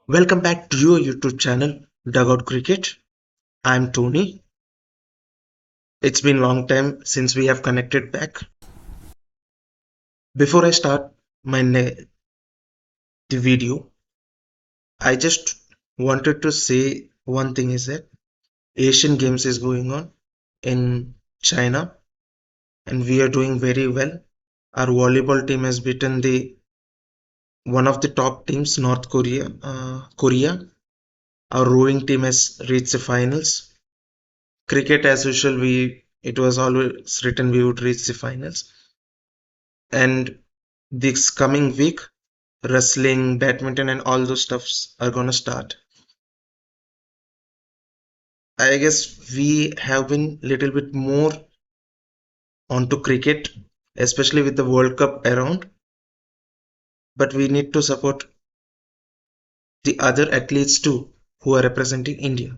Welcome back to your YouTube channel, Dugout Cricket. I'm Tony. It's been a long time since we have connected back. Before I start the video, I just wanted to say one thing is that Asian Games is going on in China and we are doing very well. Our volleyball team has beaten the one of the top teams, North Korea. Korea. Our rowing team has reached the finals. Cricket, as usual, we it was always written we would reach the finals. And this coming week, wrestling, badminton, and all those stuffs are gonna start. I guess we have been little bit more onto cricket, especially with the World Cup around. But we need to support the other athletes too, who are representing India.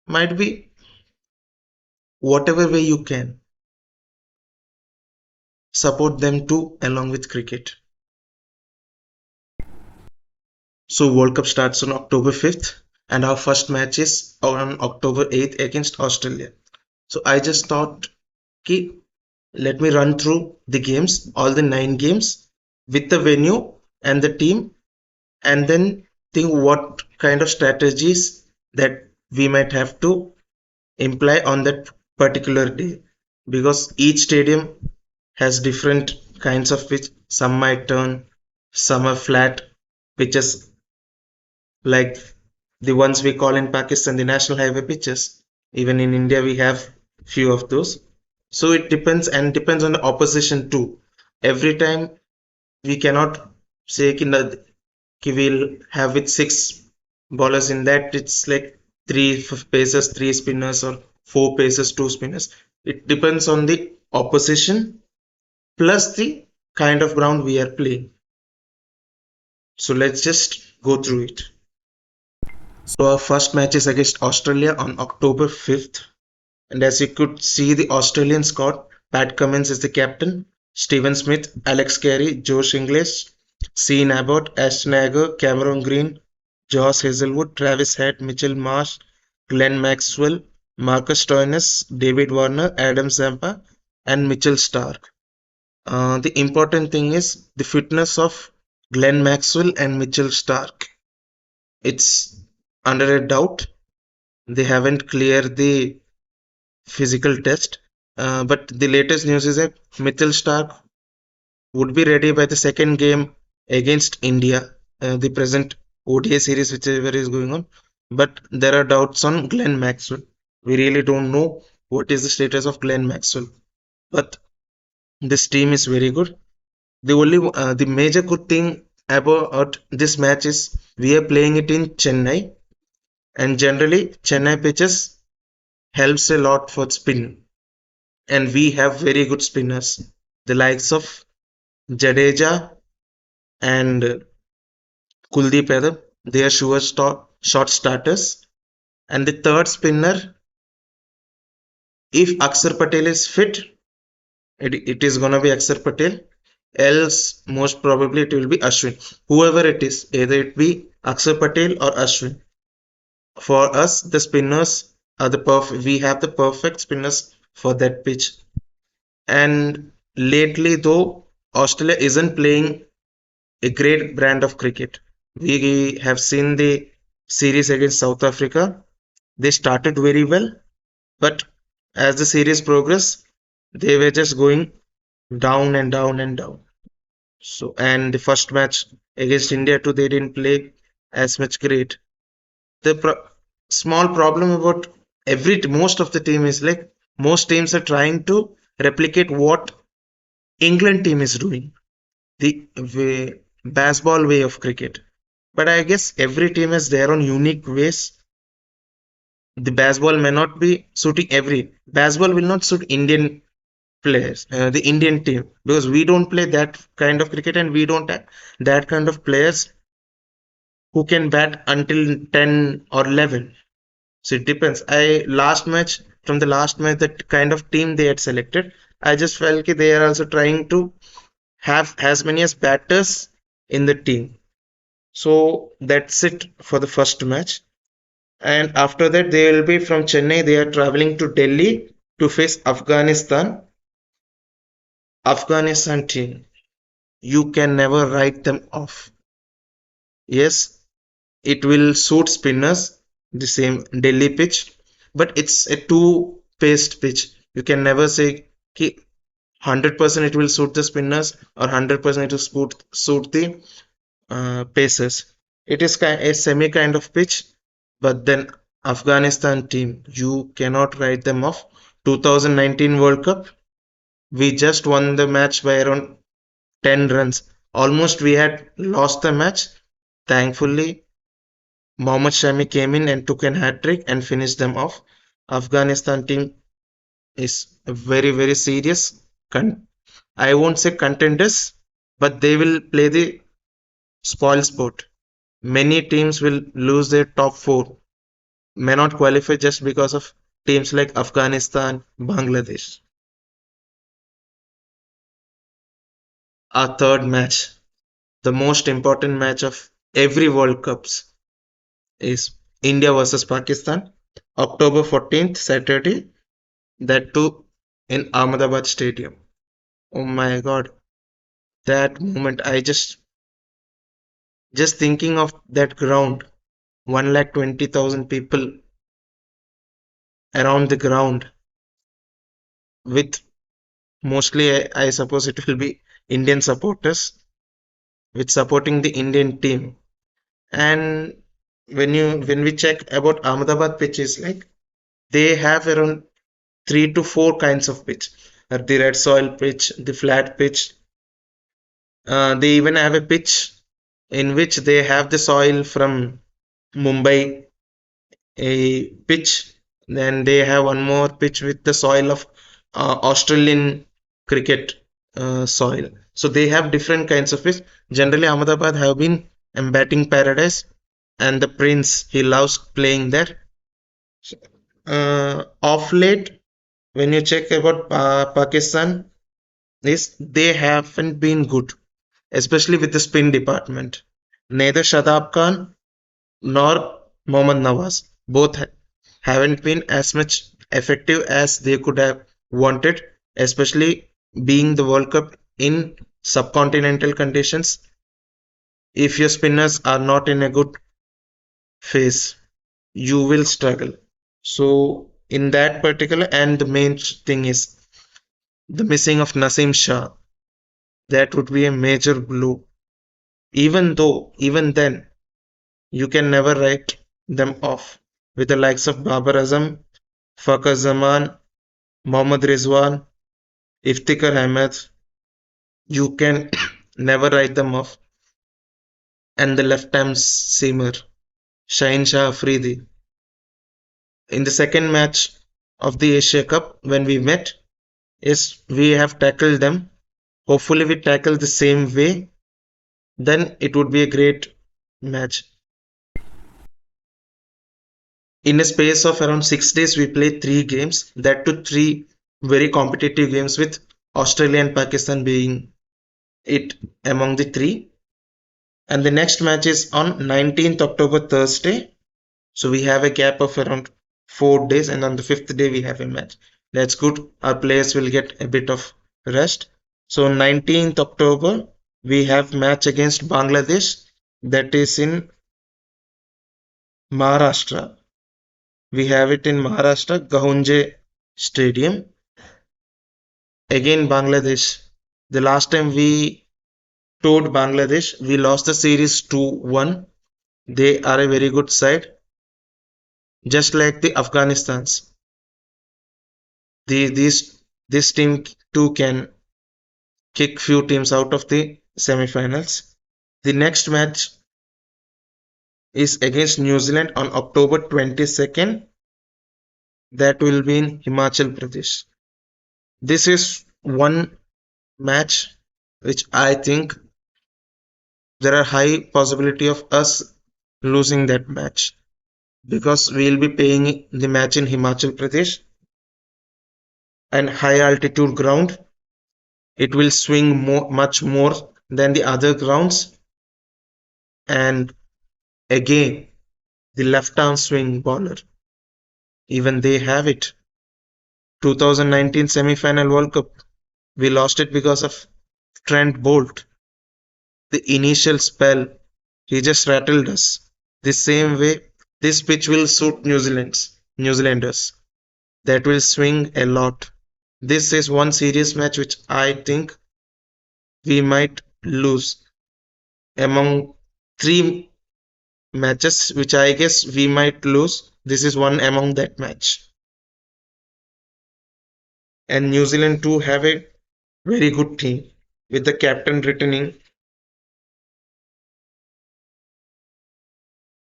Might be whatever way you can support them too, along with cricket. So World Cup starts on October 5th, and our first match is on October 8th against Australia. So I just thought, okay, let me run through the games, all the 9 games, with the venue and the team, and then think what kind of strategies that we might have to imply on that particular day. Because each stadium has different kinds of pitch. Some might turn, some are flat pitches like the ones we call in Pakistan the national highway pitches. Even in India, we have few of those. So it depends and depends on the opposition too. Every time we cannot say ki we'll have with 6 bowlers in that. It's like three pacers, 3 spinners, or 4 pacers, 2 spinners. It depends on the opposition plus the kind of ground we are playing. So let's just go through it. So our first match is against Australia on October 5th. And as you could see, the Australian squad, Pat Cummins is the captain, Steven Smith, Alex Carey, Josh Inglis, Sean Abbott, Ashton Agar, Cameron Green, Josh Hazelwood, Travis Head, Mitchell Marsh, Glenn Maxwell, Marcus Stoinis, David Warner, Adam Zampa, and Mitchell Stark. The important thing is the fitness of Glenn Maxwell and Mitchell Stark. It's under a doubt. They haven't cleared the physical test. But the latest news is that Mitchell Stark would be ready by the second game against India, the present ODI series, whichever is going on. But there are doubts on Glenn Maxwell. We really don't know what is the status of Glenn Maxwell. But this team is very good. The major good thing about this match is we are playing it in Chennai, and generally Chennai pitches helps a lot for spin, and we have very good spinners, the likes of Jadeja and Kuldeep Yadav. They are sure short starters. And the third spinner, if Akshar Patel is fit, it is gonna be Akshar Patel. Else, most probably it will be Ashwin. Whoever it is, either it be Akshar Patel or Ashwin. For us, the spinners are the perfect. We have the perfect spinners for that pitch. And lately, though, Australia isn't playing a great brand of cricket. We have seen the series against South Africa. They started very well, but as the series progressed, they were just going down and down and down. So, and the first match against India too, they didn't play as much great. The small problem about most of the team is like most teams are trying to replicate what England team is doing, the baseball way of cricket. But I guess every team has their own unique ways. The baseball may not be suiting every baseball will not suit Indian players, the Indian team, because we don't play that kind of cricket and we don't have that kind of players who can bat until 10 or 11. So it depends. From the last match, that kind of team they had selected, I just felt that they are also trying to have as many as batters in the team. So that's it for the first match. And after that, they will be from Chennai. They are traveling to Delhi to face Afghanistan. Afghanistan team, you can never write them off. Yes, it will suit spinners, the same Delhi pitch, but it's a two-paced pitch. You can never say ki 100% it will suit the spinners or 100% it will suit the pacers. It is a semi kind of pitch, but then Afghanistan team, you cannot write them off. 2019 World Cup, we just won the match by around 10 runs. Almost we had lost the match. Thankfully, Mohammad Shami came in and took an hat trick and finished them off. Afghanistan team is very, very serious. I won't say contenders, but they will play the spoil sport. Many teams will lose their top four, may not qualify just because of teams like Afghanistan, Bangladesh. Our third match, the most important match of every World Cups, is India versus Pakistan, October 14th, Saturday, that too in Ahmedabad Stadium. Oh my God, that moment! I just thinking of that ground, 1,20,000 people around the ground with mostly, I suppose it will be Indian supporters with supporting the Indian team. And when we check about Ahmedabad pitches, like they have around 3 to 4 kinds of pitch. The red soil pitch, the flat pitch. They even have a pitch in which they have the soil from Mumbai, a pitch. Then they have one more pitch with the soil of Australian cricket soil. So they have different kinds of pitch. Generally, Ahmedabad have been a batting paradise, and the Prince he loves playing there. Off late, when you check about Pakistan, is they haven't been good, especially with the spin department. Neither Shadab Khan nor Mohammad Nawaz both haven't been as much effective as they could have wanted, especially being the World Cup in subcontinental conditions. If your spinners are not in a good phase, you will struggle. So, in that particular, and the main thing is the missing of Nasim Shah. That would be a major blow. Even though, even then, you can never write them off. With the likes of Babar Azam, Fakhar Zaman, Mohammad Rizwan, Iftikhar Ahmed, you can never write them off. And the left-arm seamer, Shaheen Shah Afridi. In the second match of the Asia Cup, when we met, is we have tackled them. Hopefully, we tackle the same way. Then it would be a great match. In a space of around 6 days, we played 3 games. That to three very competitive games with Australia and Pakistan being it among the three. And the next match is on 19th October, Thursday. So we have a gap of around 4 days, and on the fifth day we have a match. That's good. Our players will get a bit of rest. So 19th October we have match against Bangladesh, that is in Maharashtra. We have it in Maharashtra, Gahunje Stadium. Again Bangladesh. The last time we toured Bangladesh, we lost the series 2-1. They are a very good side, just like the Afghanistan's. This team too can kick few teams out of the semifinals. The next match is against New Zealand on October 22nd. That will be in Himachal Pradesh. This is one match which I think there are high possibility of us losing that match, because we will be playing the match in Himachal Pradesh and high altitude ground. It will swing much more than the other grounds, And again, the left arm swing bowler, even they have it. 2019 semi-final World Cup, we lost it because of Trent Bolt. The initial spell, he just rattled us. The same way, this pitch will suit New Zealanders. That will swing a lot. This is one serious match which I think we might lose. Among three matches which I guess we might lose, this is one among that match. And New Zealand too have a very good team with the captain returning.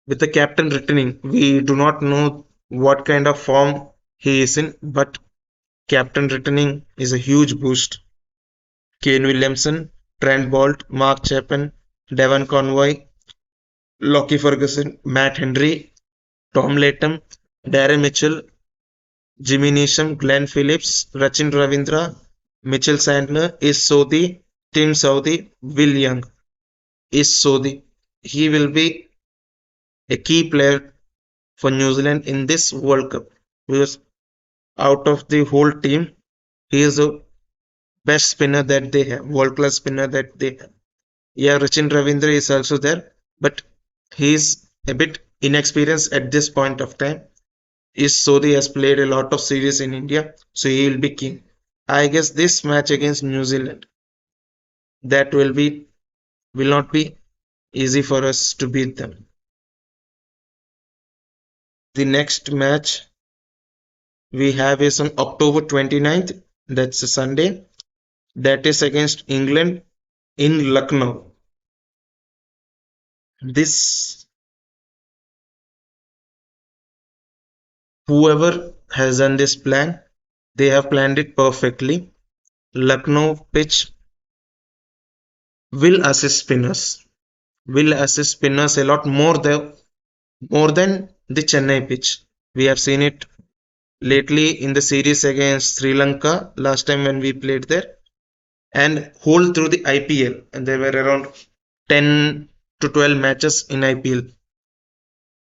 With the captain returning, we do not know what kind of form he is in, but captain returning is a huge boost. Kane Williamson, Trent Bolt, Mark Chapman, Devon Conway, Lockie Ferguson, Matt Henry, Tom Latham, Darren Mitchell, Jimmy Neesham, Glenn Phillips, Rachin Ravindra, Mitchell Santner, Is Sodhi, Tim Southey, Will Young. Is Sodhi. He will be a key player for New Zealand in this World Cup because out of the whole team, he is the best spinner that they have, world class spinner that they have. Yeah, Rachin Ravindra is also there, but he's a bit inexperienced at this point of time. Is Sodhi has played a lot of series in India, so he will be king. I guess this match against New Zealand that will not be easy for us to beat them. The next match we have is on October 29th, that's a Sunday. That is against England in Lucknow. This whoever has done this plan, they have planned it perfectly. Lucknow pitch will assist spinners. Will assist spinners a lot more than the Chennai pitch. We have seen it lately in the series against Sri Lanka last time when we played there, and whole through the IPL, and there were around 10 to 12 matches in IPL,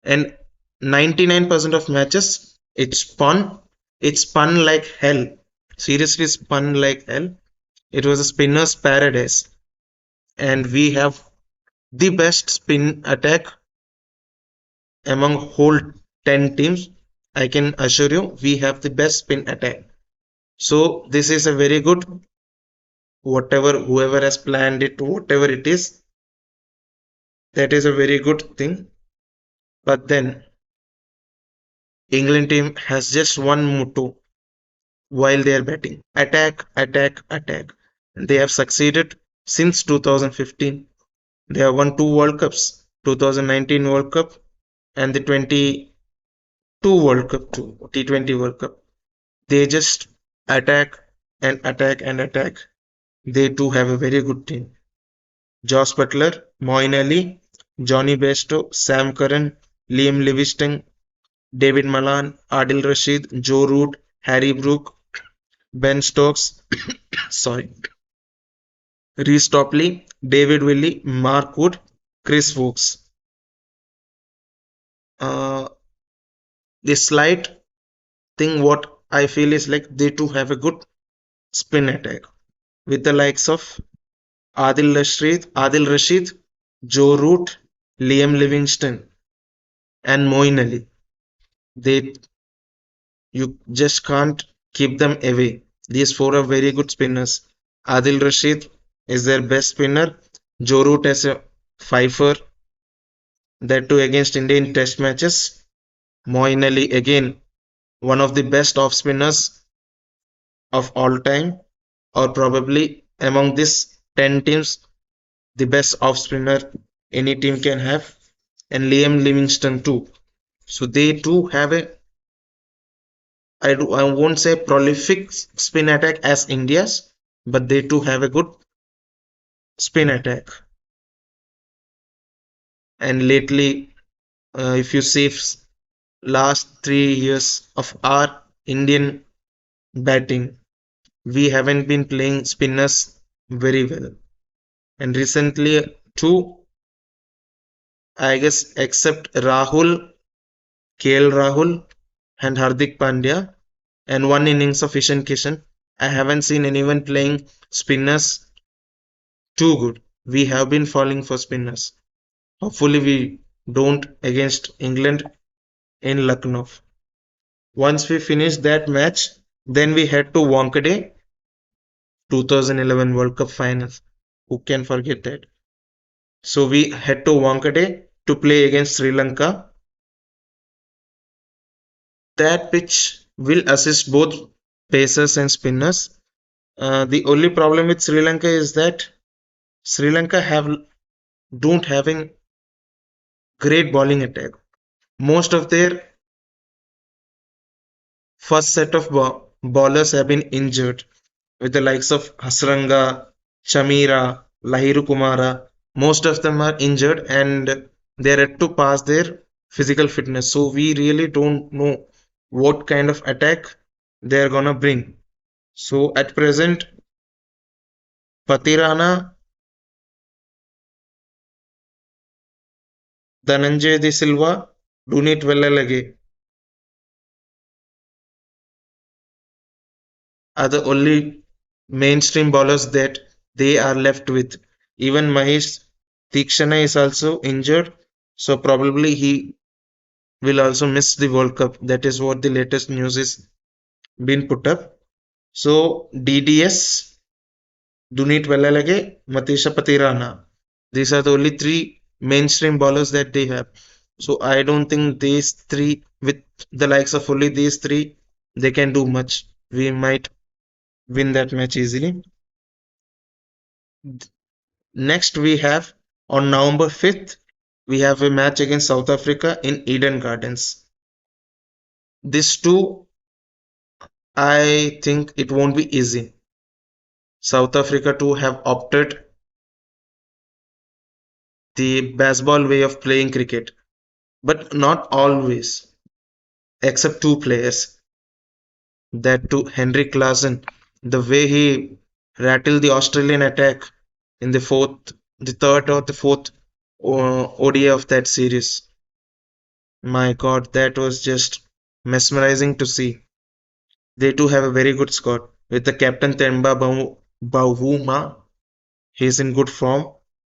and 99% of matches it spun like hell. Seriously spun like hell. It was a spinner's paradise, and we have the best spin attack among whole 10 teams. I can assure you we have the best spin attack. So this is a very good, whatever whoever has planned it, whatever it is, that is a very good thing. But then England team has just one motto while they are batting: attack, attack, attack. They have succeeded since 2015. They have won two World Cups, 2019 World Cup and the 22 World Cup too, T20 World Cup. They just attack and attack and attack. They too have a very good team. Josh Butler, Moeen Ali, Johnny Bairstow, Sam Curran, Liam Livingstone, David Malan, Adil Rashid, Joe Root, Harry Brook, Ben Stokes, sorry, Reece Topley, David Willey, Mark Wood, Chris Wokes. Uh, the slight thing what I feel is like they too have a good spin attack with the likes of Adil Rashid, Joe Root, Liam Livingstone, and Moeen Ali. They You just can't keep them away. These four are very good spinners. Adil Rashid is their best spinner. Joe Root as a fifer, that too against India in test matches. Moeen Ali again, one of the best off spinners of all time, or probably among these 10 teams, the best off spinner any team can have. And Liam Livingstone too. So they too have I won't say prolific spin attack as India's, but they too have a good spin attack. And lately, if you see last 3 years of our Indian batting, we haven't been playing spinners very well. And recently too, I guess except Rahul, KL Rahul, and Hardik Pandya, and one innings of Ishan Kishan, I haven't seen anyone playing spinners too good. We have been falling for spinners. Hopefully, we don't against England in Lucknow. Once we finish that match, then we head to Wankhede 2011 World Cup finals. Who can forget that? So we head to Wankhede to play against Sri Lanka. That pitch will assist both pacers and spinners. The only problem with Sri Lanka is that Sri Lanka don't having great bowling attack. Most of their first set of bowlers have been injured, with the likes of Hasranga, Shamira, Lahiru Kumara. Most of them are injured and they're yet to pass their physical fitness. So we really don't know what kind of attack they're gonna bring. So at present, Patirana, Dhananjay De Silva, Dunit Vellalage are the only mainstream bowlers that they are left with. Even Mahesh Tikshana is also injured, so probably he will also miss the World Cup. That is what the latest news is been put up. So DDS, Dunit Vellalage, Matisha Patirana. These are the only three mainstream bowlers that they have. So I don't think these three, with the likes of only these three, they can do much. We might win that match easily. Next, we have on November 5th, we have a match against South Africa in Eden Gardens. These two, I think it won't be easy. South Africa too have opted the baseball way of playing cricket, but not always, except two players. That too, Henry Claassen, the way he rattled the Australian attack in the third or the fourth ODI of that series. My God, that was just mesmerizing to see. They too have a very good squad with the captain Temba Bavuma. He's in good form.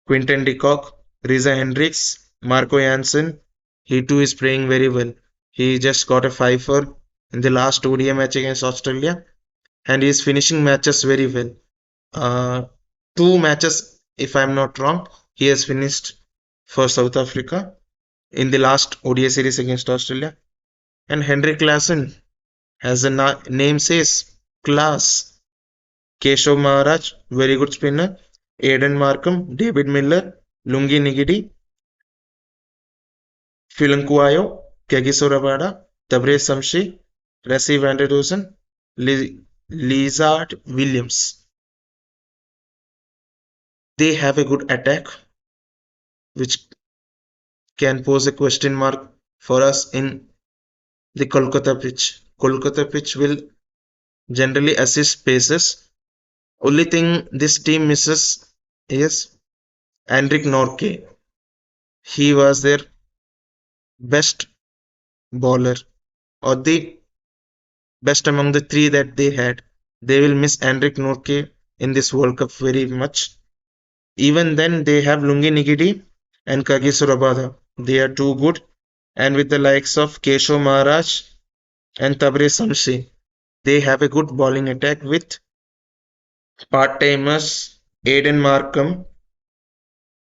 Quinton de Kock, Riza Hendricks, Marco Jansen. He too is playing very well. He just got a fifer in the last ODI match against Australia, and he is finishing matches very well. Uh, Two matches, if I'm not wrong, he has finished for South Africa in the last ODI series against Australia. And Henrik Larsson, as the name says, class. Keshav Maharaj, very good spinner. Aidan Markham, David Miller, Lungi Nigidi, Filankuayo, Kagiso Rabada, Tabre Samshi, Rassi Vanderdusen, Lizard Williams. They have a good attack, which can pose a question mark for us in the Kolkata pitch. Kolkata pitch will generally assist paces. Only thing this team misses is Henrik Norke. He was their best bowler or the best among the three that they had. They will miss Henrik Norke in this World Cup very much. Even then, they have Lungi Nigidi and Kagiso Rabada. They are too good. And with the likes of Keshav Maharaj and Tabre Samshi, they have a good bowling attack with part-timers Aiden Markham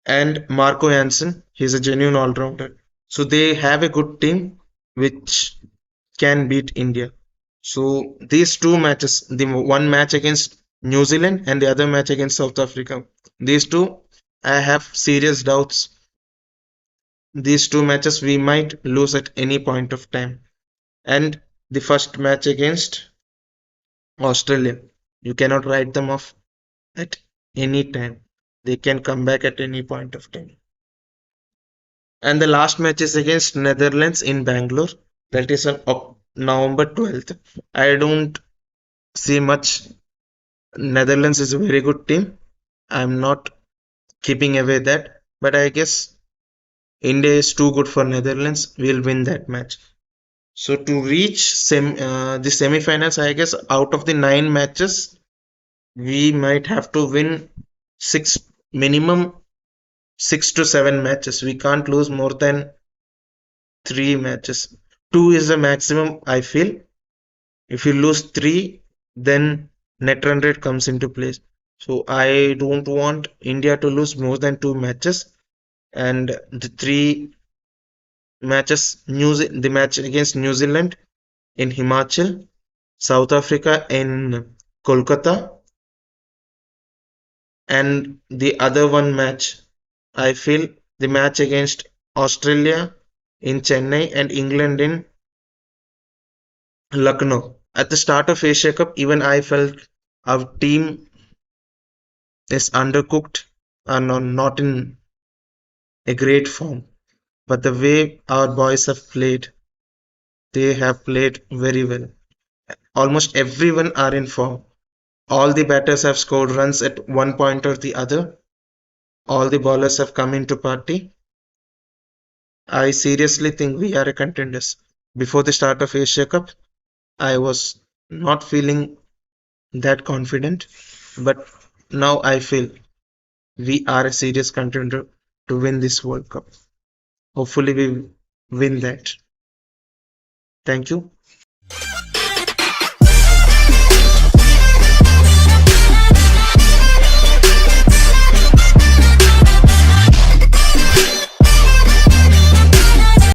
and Marco Jansen. He's a genuine all-rounder. So they have a good team which can beat India. So these two matches, the one match against New Zealand and the other match against South Africa, these two, I have serious doubts. These two matches we might lose at any point of time. And the first match against Australia, you cannot write them off at any time. They can come back at any point of time. And the last match is against Netherlands in Bangalore. That is on November 12th. I don't see much. Netherlands is a very good team. I'm not keeping away that, but I guess India is too good for Netherlands. We'll win that match. So to reach the semi-finals, I guess out of the 9 matches, we might have to win six minimum 6 to 7 matches. We can't lose more than 3 matches. Two is the maximum, I feel. If you lose three, then net run rate comes into place. So I don't want India to lose more than 2 matches. And the 3 matches, the match against New Zealand in Himachal, South Africa in Kolkata, and the other one match, I feel the match against Australia in Chennai and England in Lucknow. At the start of Asia Cup, even I felt our team is undercooked and not in a great form. But the way our boys have played, they have played very well. Almost everyone are in form. All the batters have scored runs at one point or the other. All the bowlers have come into party. I seriously think we are a contenders. Before the start of Asia Cup, I was not feeling that confident, but now I feel we are a serious contender to win this World Cup. Hopefully, we win that. Thank you.